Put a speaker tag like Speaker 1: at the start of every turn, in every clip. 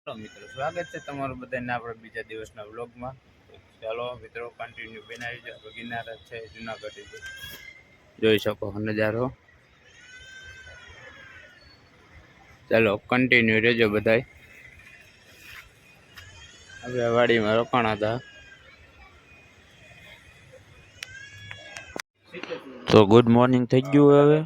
Speaker 1: Hello મિત્રો, સ્વાગત છે તમારું બધાને આપણે બીજા દિવસના વ્લોગમાં. ચાલો મિત્રો, કન્ટિન્યુ બનાવી જાય. ગિરનાર છે જુનાગઢ, જોઈ શકો નજારો. ચાલો કન્ટિન્યુ રહેજો બધાય. હવે વાડીમાં રોકાણા હતા. તો ગુડ મોર્નિંગ થઈ ગયું. હવે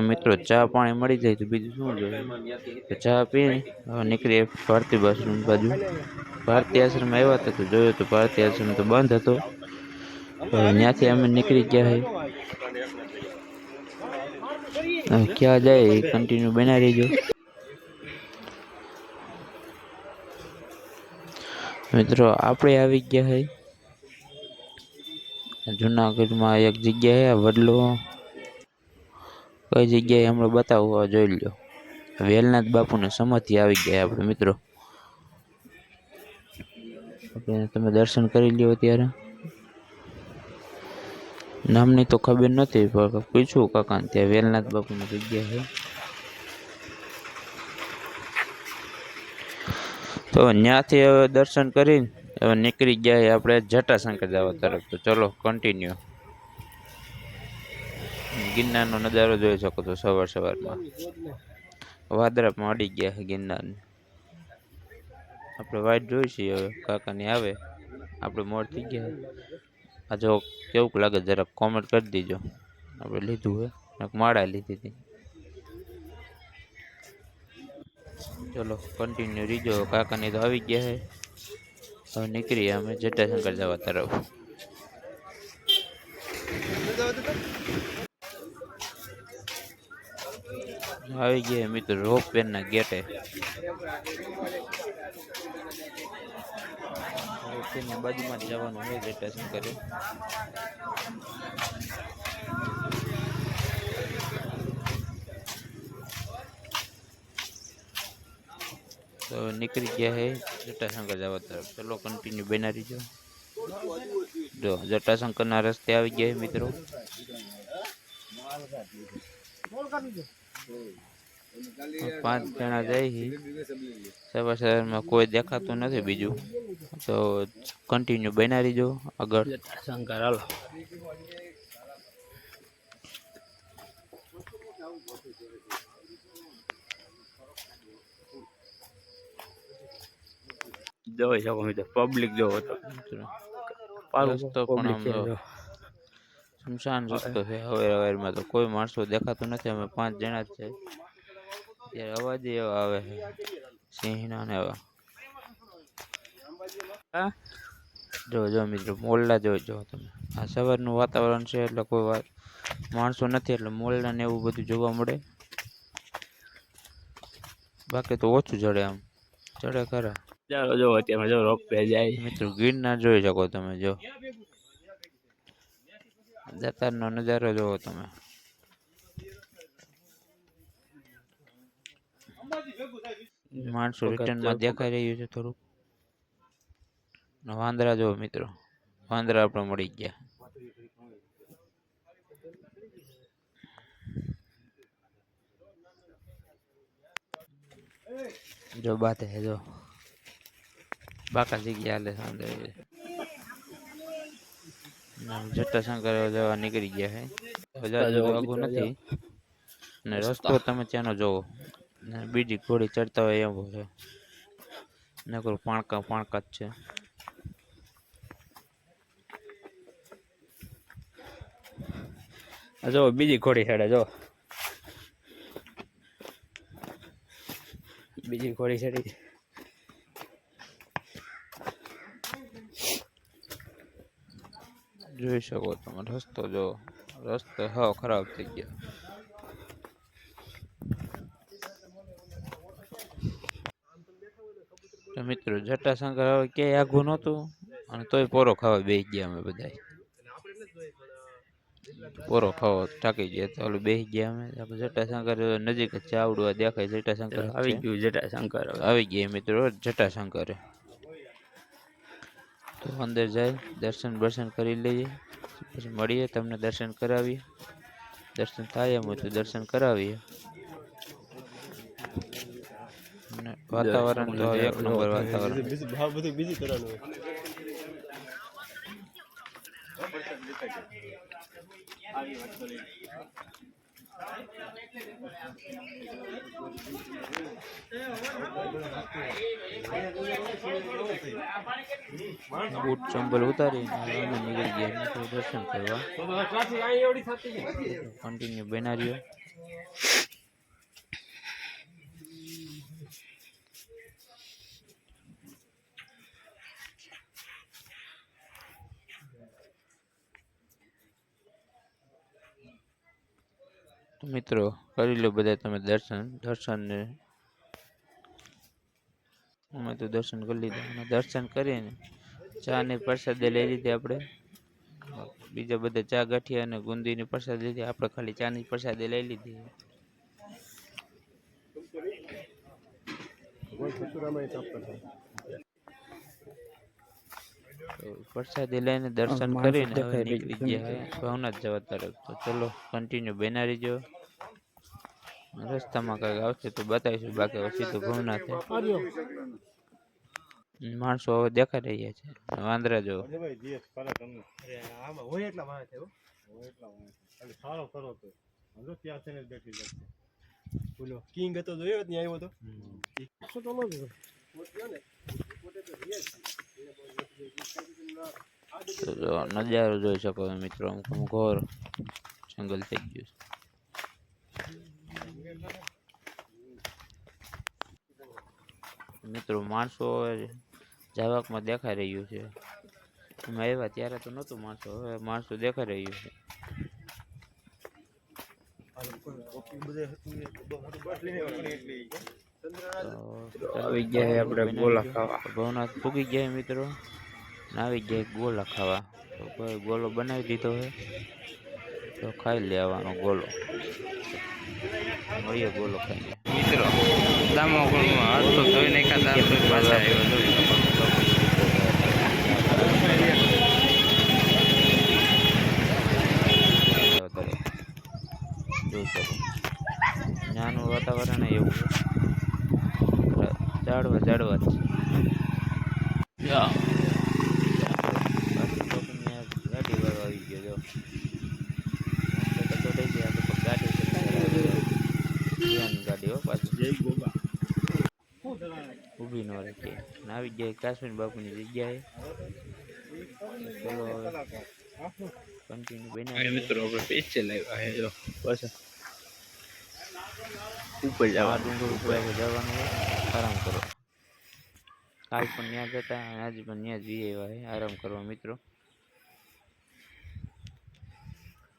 Speaker 1: મિત્રો ચા પાણી મળી જાય તો બીજું શું જોઈએ. ચા પી હવે નીકળી ભારતી આશ્રમ બાજુ. ભારતી આશ્રમ આવ્યા હતા તો જોયું તો ભારતી આશ્રમ તો બંધ હતો. ત્યાંથી અમે નીકળી ગયા. ક્યાં જાય એ કન્ટિન્યુ બનાવી રહીજો મિત્રો. આપણે આવી ગયા હે જુનાગઢમાં એક જગ્યાએ વડલો. કઈ જગ્યાએ હમણાં બતાવવા જોઈ લો. વેલનાથ બાપુને સમાધિ આવી ગયા આપણે મિત્રો. તમે દર્શન કરી લ્યો. અત્યારે નામની તો ખબર નથી પણ પૂછું કાકા ત્યાં વેલનાથ બાપુની જગ્યા છે. તો ત્યાંથી હવે દર્શન કરીને હવે નીકળી ગયા આપણે જટાશંકર જવા તરફ. તો ચલો કન્ટિન્યુ. ગિરનારનો નજારો જોઈ શકો છો. સવારમાં વાદળામાં અડી ગયા છે ગિરનારને. આપણે વાઇટ જોઈ છીએ. હવે કાકાની આવે આપણે મોડ થઈ ગયા. આ જો કેવું લાગે જરાક કોમેન્ટ કરી દીજો. આપણે લીધું હે માળા લીધી હતી. ચલો કન્ટિન્યુ રીજો. કાકાની તો આવી ગયા છે. હવે નીકળીએ અમે જટાશંકર જવા તરફ. આવી ગયા મિત્રો રોપ વે ના ગેટે. તેની બાજુમાં જ જવાનું છે જટાશંકરે. તો નીકળી ગયા હે જટાશંકર જવા તરફ. ચલો કન્ટિન્યુ બનાવી જો. જટાશંકરના રસ્તે આવી ગયા મિત્રો. પાંચ જણા જાય. સવારમાં કોઈ દેખાતું નથી બીજું. તો કન્ટિન્યુ બનાવી જો આગળ. જટાશંકર હાલો. જોઈ શકો મિત્રો પબ્લિક જોવો તો. રસ્તો પણ સુમસાન રસ્તો છે. હવેરમાં તો કોઈ માણસો દેખાતું નથી. અમે 5 જણા જ છે. ત્યારે અવાજ એવા આવે છે સિંહના ને એવા. જો મિત્રો મોરલા જોજો તમે. આ સવારનું વાતાવરણ છે એટલે કોઈ માણસો નથી એટલે મોરલા ને એવું બધું જોવા મળે. બાકી તો ઓછું ચડે. આમ ચડે ખરા. ચાલો જો અત્યારે જો રોપવે જાય મિત્રો. ગિરનાર જોઈ શકો તમે. જો જતારનો નજારો જોવો તમે. માણસો રિટર્નમાં દેખાઈ રહ્યું છે થોડુંક. વાંદરા જો મિત્રો. વાંદરા આપણે મળી ગયા. જો બાત હે જો બાકા જગ્યા હાલે સાંજે. જટાશંકર જવા નીકળી ગયા છે. આગું નથી ને રસ્તો તમે ત્યાંનો જોવો. બીજી ઘોડી ચડતા હોય એવો છે. નકર પાણકા જ છે. જો બીજી ઘોડી ચડે. જો બીજી ઘોડી ચડી. જોઈ શકો તમે રસ્તો જો. રસ્તો હાવ ખરાબ થઈ ગયા. મિત્રો જટાશંકર હવે ક્યાંય આઘું નહોતું અને તોય પોરો ખાવા બેસી ગયા અમે બધા. પોરો ખાવા થાકી ગયા તો બેસી ગયા અમે. જટાશંકર નજીક જ છે. આવડું દેખાય જટાશંકર આવી ગયું. જટાશંકર આવી ગયા મિત્રો. જટાશંકર તો અંદર જાય દર્શન કરી લઈએ. પછી મળીએ તમને દર્શન કરાવીએ. દર્શન થાય એમ હોય તો દર્શન કરાવીએ. વાતાવરણ તો એક નંબર વાતાવરણ.
Speaker 2: બીજી તરહનું
Speaker 1: બૂટ ચંપલ ઉતારી અમે નીકળી ગયા મિત્રો દર્શન કરવા. કન્ટિન્યુ બના રહ્યો. મિત્રો કરી લો બધા તમે દર્શન ને અમે તો દર્શન કરી લીધા અને દર્શન કરીને ચા ને પ્રસાદી લઈ લીધી આપણે. બીજા બધા ચા ગાંઠિયા અને ગુંદીની પ્રસાદી લીધી, આપણે ખાલી ચાની પ્રસાદી લઈ લીધી. પ્રસાદી લઈને દર્શન કરીને હવે નીકળી ગયા ભવનાથ જવા તરફ. તો ચલો કન્ટિન્યુ બના રહીજો. રસ્તામાં કઈક આવશે તો બતાવીશું, બાકી હવે સીધું ભવનાથ. માણસો હવે દેખાઈ રહ્યા છે, વાંદરા જો.
Speaker 2: કિંગ હતો જોયો ત્યાં આવ્યો
Speaker 1: તો નજારો જોઈ શકો મિત્રો. અમુક ઘોર જંગલ થઈ ગયું છે મિત્રો. માણસો જાવકમાં દેખાઈ રહ્યું છે. અમે આવ્યા ત્યારે તો નહોતું માણસો, હવે માણસો દેખાઈ રહ્યું છે. આવી ગયા આપણે ગોલા ખાવા. ભવનાથ પૂગી ગયા મિત્રો, આવી ગયા ગોલા ખાવા. તો કોઈ ગોલો બનાવી દીધો છે તો ખાઈ લેવાનો ગોલો. મળીએ ગોલો ખાઈને મિત્રો. દામોગણમાં હાથ તો ધોઈ નાખ્યા હતા, પાછા આવ્યો જોઈ શકો. ત્યાંનું વાતાવરણ એવું ઝાડવા જ છે. ગાડી વાળો આવી ગયો ગાડી હો પાછી ઊભી ન રાખીએ. આવી જાય કાશ્મીર બાપુની જગ્યાએ. ચલો કન્ટિન્યુ બને મિત્રો. આપણે પેચે લાવ્યા જો પાછા ઉપર જવા ડુંગર ઉપર જવાનું હોય. આરામ કરો. કાલ પણ ત્યાં જતા, આજે પણ ત્યાં જઈ આવ્યા આરામ કરવા મિત્રો.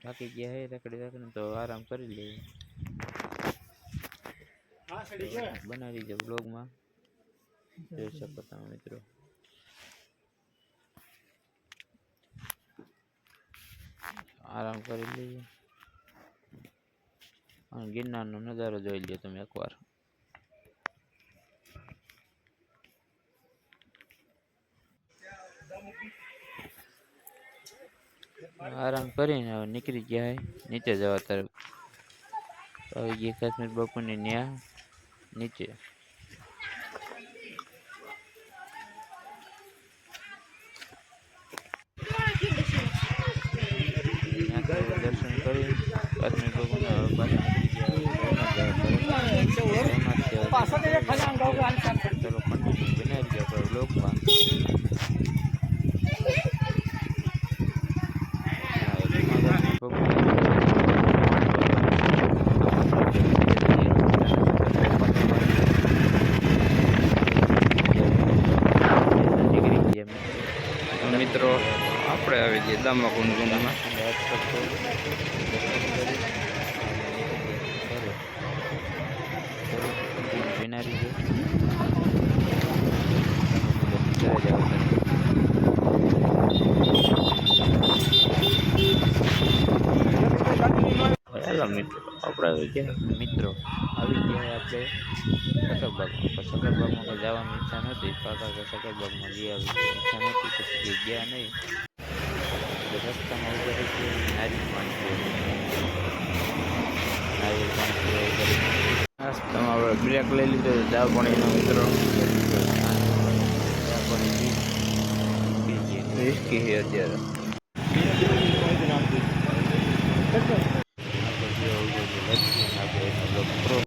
Speaker 1: થાકી ગયા હે રખડી તો આરામ કરી લઈએ. બનાવી દીધો બ્લોગમાં જોઈ શકો તમે મિત્રો. આરામ કરી લઈએ અને ગિરનારનો નજારો જોઈ લ્યો તમે એકવાર. આરામ કરીને હવે નીકળી ગયા નીચે જવા તરફ. આવી ગયા કાશ્મીર બાપુની ન્યા નીચે. દર્શન કરી કાશ્મીર બાપુના ચલો કન્ટિન્યુ બનાવી ગયા બ્લોગમાં.
Speaker 3: મિત્રો આપણે આવી જઈએ દામાકુંડ ગુંડમાં.
Speaker 1: મિત્રો આવી ગયા આપણે સકરબાગમાં જવાની ઈચ્છા નહોતી. કાકા સકરબાગમાં જઈ આવી ઈચ્છા નહોતી, પછી ગયા નહીં. રસ્તામાં ઉભા રહી નારિયેલ પાણી
Speaker 3: નાસ્તામાં આપણે બ્રેક લઈ લીધો છે ચા પાણીનો મિત્રો રિસ્કી છે અત્યારે